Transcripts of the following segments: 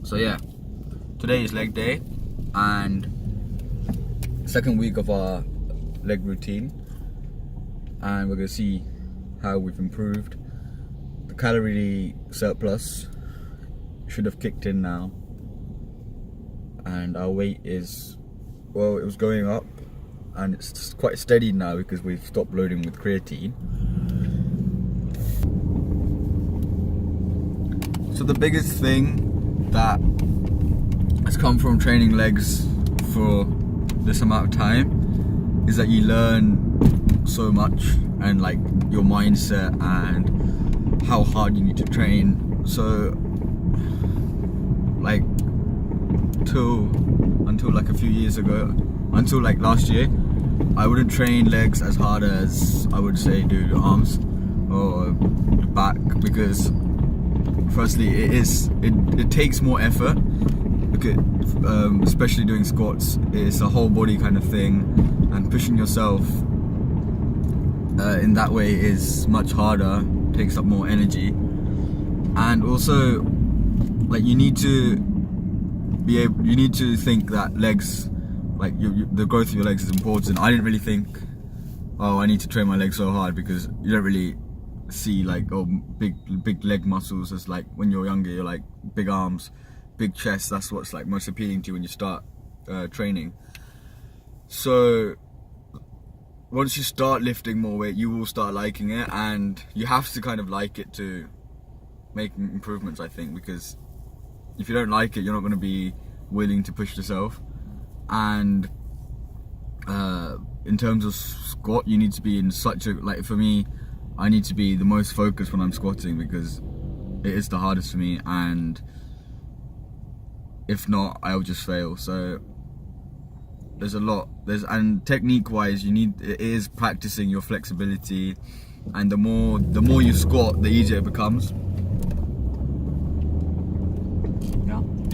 So yeah, today is leg day and second week of our leg routine, and we're gonna see how we've improved. The calorie surplus should have kicked in now, and our weight is, well, it was going up and it's quite steady now because we've stopped loading with creatine. So the biggest thing that has come from training legs for this amount of time is that you learn so much, and like your mindset and how hard you need to train. So like until like a few years ago, until like last year, I wouldn't train legs as hard as I would say do arms or back, because firstly it takes more effort, because especially doing squats, it's a whole body kind of thing, and pushing yourself in that way is much harder, takes up more energy. And also, like, you need to think that legs, like the growth of your legs is important. I didn't really think, oh, I need to train my legs so hard, because you don't really see like, oh, big leg muscles as like when you're younger. You're like big arms, big chest. That's what's like most appealing to you when you start training. So once you start lifting more weight, you will start liking it, and you have to kind of like it to make improvements, I think, because if you don't like it, you're not going to be willing to push yourself. And in terms of squat, you need to be in such a, like, for me, I need to be the most focused when I'm squatting, because it is the hardest for me, and if not, I'll just fail. So and technique wise, it is practicing your flexibility, and the more you squat, the easier it becomes.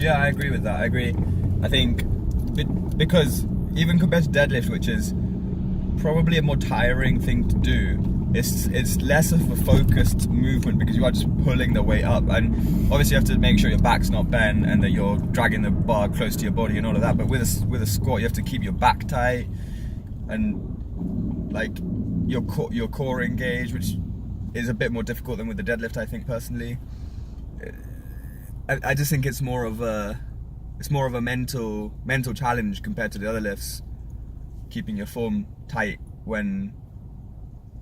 Yeah, I agree with that. I agree. I think because even compared to deadlift, which is probably a more tiring thing to do, it's less of a focused movement, because you are just pulling the weight up, and obviously you have to make sure your back's not bent and that you're dragging the bar close to your body and all of that. But with a squat, you have to keep your back tight and like your core engaged, which is a bit more difficult than with the deadlift, I think, personally. I just think it's more of a mental challenge compared to the other lifts, keeping your form tight when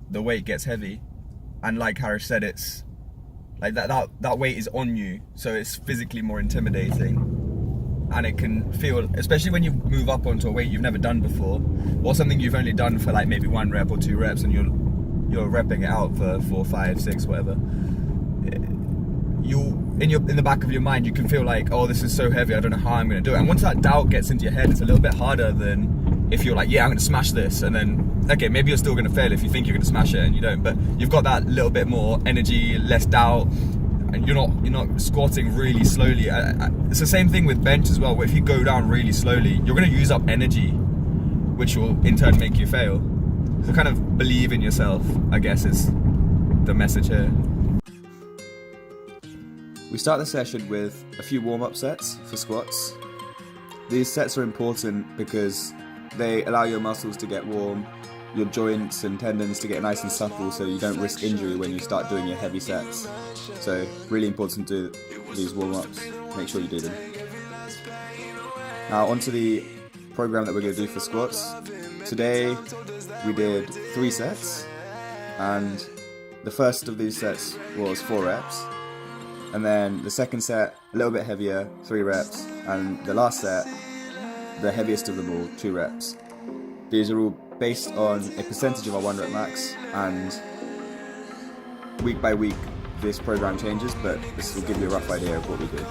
the weight gets heavy. And like Harris said, it's like that weight is on you, so it's physically more intimidating, and it can feel, especially when you move up onto a weight you've never done before, or something you've only done for like maybe 1 rep or 2 reps, and you're repping it out for 4, 5, 6, whatever. In the back of your mind, you can feel like, oh, this is so heavy, I don't know how I'm going to do it. And once that doubt gets into your head, it's a little bit harder than if you're like, yeah, I'm going to smash this, and then, okay, maybe you're still going to fail if you think you're going to smash it and you don't, but you've got that little bit more energy, less doubt, and you're not squatting really slowly. It's the same thing with bench as well, where if you go down really slowly, you're going to use up energy, which will in turn make you fail. So kind of believe in yourself, I guess, is the message here. We start the session with a few warm-up sets for squats. These sets are important because they allow your muscles to get warm, your joints and tendons to get nice and supple, so you don't risk injury when you start doing your heavy sets. So really important to do these warm-ups. Make sure you do them. Now onto the program that we're going to do for squats. Today we did 3 sets, and the first of these sets was 4 reps. And then the second set, a little bit heavier, 3 reps. And the last set, the heaviest of them all, 2 reps. These are all based on a percentage of our 1 rep max, and week by week this program changes, but this will give you a rough idea of what we do.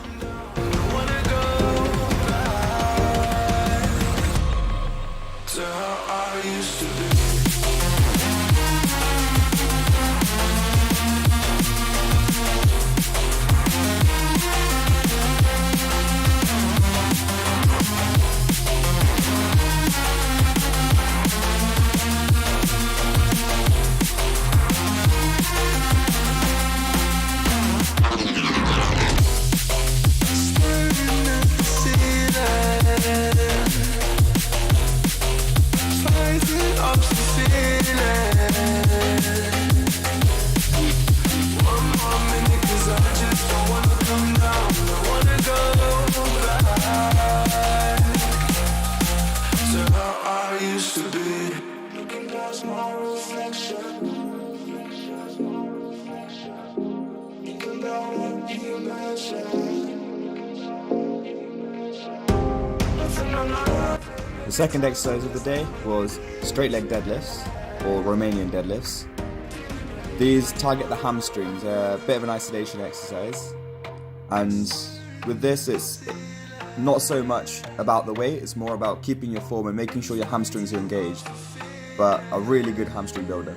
The second exercise of the day was straight leg deadlifts, or Romanian deadlifts. These target the hamstrings, a bit of an isolation exercise. And with this, it's not so much about the weight, it's more about keeping your form and making sure your hamstrings are engaged. But a really good hamstring builder.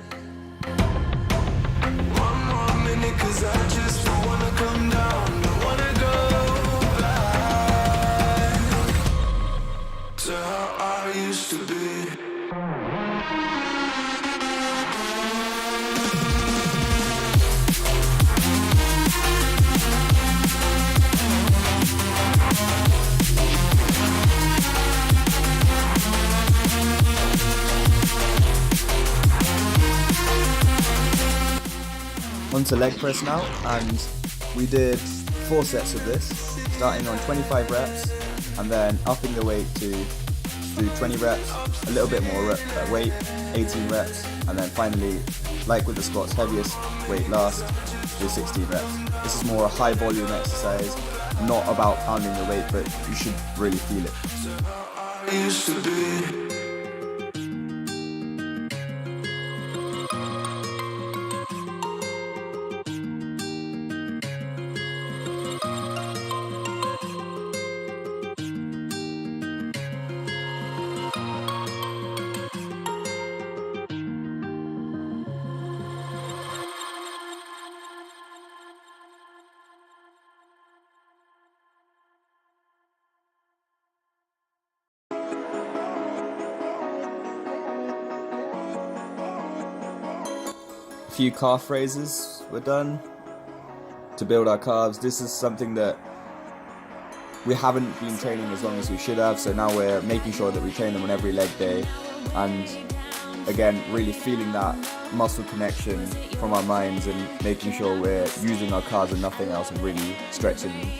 Onto leg press now, and we did 4 sets of this, starting on 25 reps and then upping the weight to do 20 reps, a little bit more weight, 18 reps, and then finally, like with the squats, heaviest weight last, do 16 reps. This is more a high volume exercise, not about pounding the weight, but you should really feel it. A few calf raises were done to build our calves. This is something that we haven't been training as long as we should have, so now we're making sure that we train them on every leg day, and again really feeling that muscle connection from our minds and making sure we're using our calves and nothing else and really stretching them.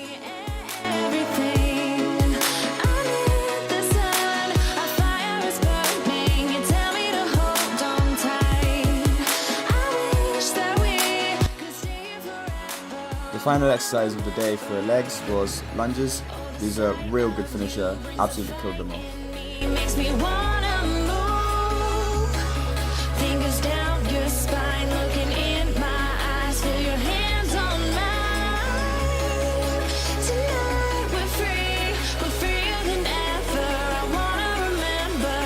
The final exercise of the day for legs was lunges. These are a real good finisher, absolutely killed them off. It makes me wanna move. Fingers down your spine, looking in my eyes, feel your hands on mine. Tonight we're freer than ever. I wanna remember.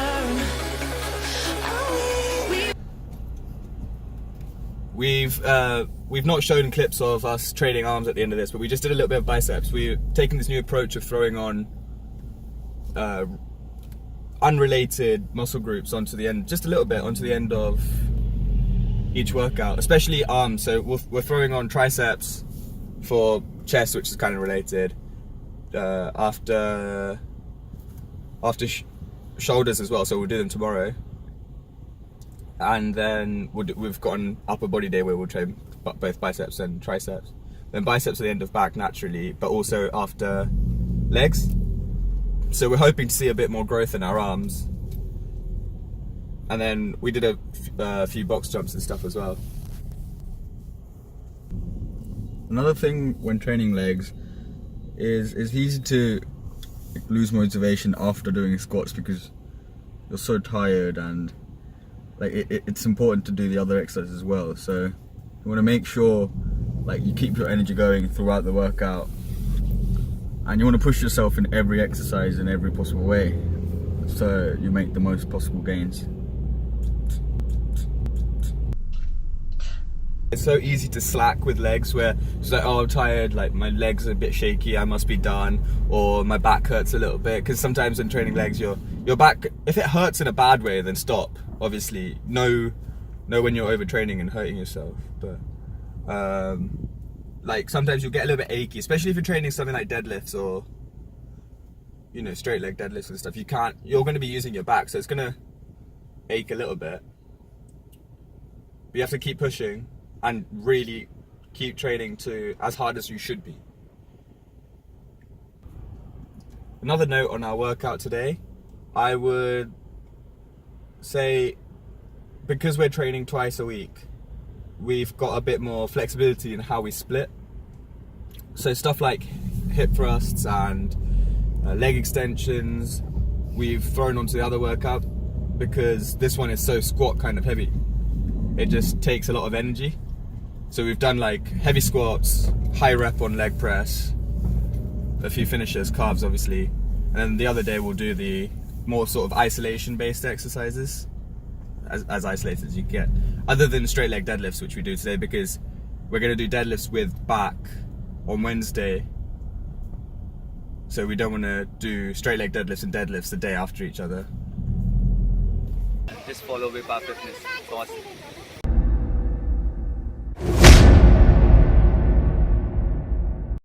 We've not shown clips of us training arms at the end of this, but we just did a little bit of biceps. We're taking this new approach of throwing on unrelated muscle groups onto the end, just a little bit onto the end of each workout, especially arms. So we're throwing on triceps for chest, which is kind of related, after shoulders as well, so we'll do them tomorrow. And then we've got an upper body day where we'll train both biceps and triceps. Then biceps at the end of back naturally, but also after legs. So we're hoping to see a bit more growth in our arms. And then we did a few box jumps and stuff as well. Another thing when training legs is it's easy to lose motivation after doing squats because you're so tired, and like it's important to do the other exercises as well. So you want to make sure like you keep your energy going throughout the workout, and you want to push yourself in every exercise in every possible way so you make the most possible gains. It's so easy to slack with legs, where it's like, oh, I'm tired, like my legs are a bit shaky, I must be done, or my back hurts a little bit. Because sometimes when training legs, your back, if it hurts in a bad way, then stop. Obviously, know when you're overtraining and hurting yourself. But like sometimes you'll get a little bit achy, especially if you're training something like deadlifts or straight leg deadlifts and stuff. You're going to be using your back, so it's going to ache a little bit. But you have to keep pushing and really keep training to as hard as you should be. Another note on our workout today, I would say, because we're training twice a week, we've got a bit more flexibility in how we split. So stuff like hip thrusts and leg extensions, we've thrown onto the other workout because this one is so squat kind of heavy. It just takes a lot of energy. So we've done like heavy squats, high rep on leg press, a few finishers, calves obviously, and then the other day we'll do the more sort of isolation based exercises, as isolated as you get, other than straight leg deadlifts, which we do today because we're going to do deadlifts with back on Wednesday. So we don't want to do straight leg deadlifts and deadlifts the day after each other. Just follow Vipa Fitness. Awesome.